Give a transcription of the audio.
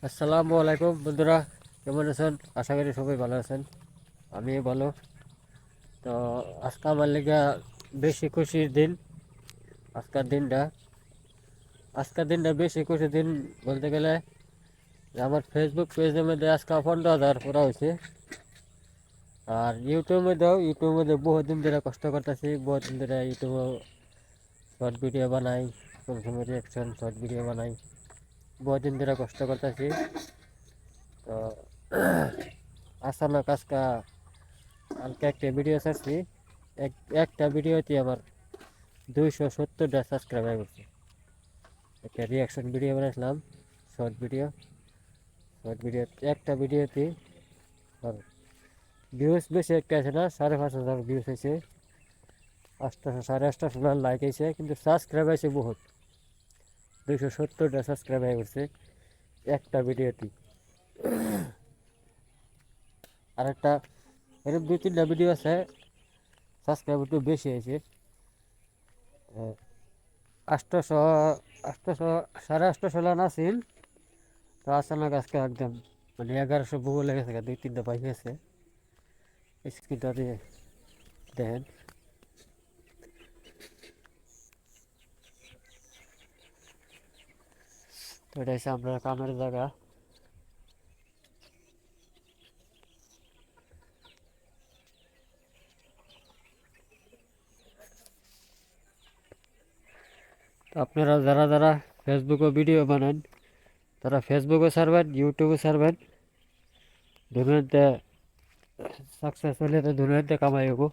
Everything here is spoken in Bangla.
আসসালামু আলাইকুম বন্ধুরা, কেমন আছেন? আশা করি সবাই ভালো আছেন। আমি ভালো। তো আজকে আমার লেগে বেশি খুশির দিন। আজকের দিনটা আজকের দিনটা বেশি খুশির দিন বলতে গেলে আমার ফেসবুক পেজের মধ্যে আজকে 15,000 পুরা হয়েছে। আর ইউটিউবের মধ্যে বহুদিন ধরে কষ্ট করতেছি, বহুদিন ধরে ইউটিউবে শর্ট ভিডিও বানাই, কোনো সময় রিয়াকশন শর্ট ভিডিও বানাই, বহুদিন ধরে কষ্ট করতেছি। তো আচানক আজকে কালকে একটা ভিডিও ছাড়ছি, একটা ভিডিওতে আমার 270টা সাবস্ক্রাইবার করছে। একটা রিয়াকশন ভিডিও বানাইছিলাম, শর্ট ভিডিও। একটা ভিডিওতে ভিউজ বেশি একটা আছে না, 5,500 ভিউজ হয়েছে, 800 সাড়ে 800 লাইক হয়েছে, কিন্তু সাবস্ক্রাইব আছে বহুত। 270টা সাবস্ক্রাইবার করছে একটা ভিডিওতে। আর একটা এরকম 2-3টা ভিডিও আছে সাবস্ক্রাইব একটু বেশি হয়েছে, 800 800 সাড়ে 800 লাইন আছিল। তো আচানক আজকে একদম মানে 1100 বহু লেগেছে, 2-3টা পাই গেছে। স্ক্রিনটা দিয়ে দেখেন। তো এটা হচ্ছে আপনার কামের জায়গা। তো আপনারা যারা যারা ফেসবুকে ভিডিও বানান, তারা ফেসবুকে ছাড়বেন, ইউটিউবে ছাড়বেন। দুনিয়াতে সাকসেস হলে তো দুনিয়াতে কামাই হবো।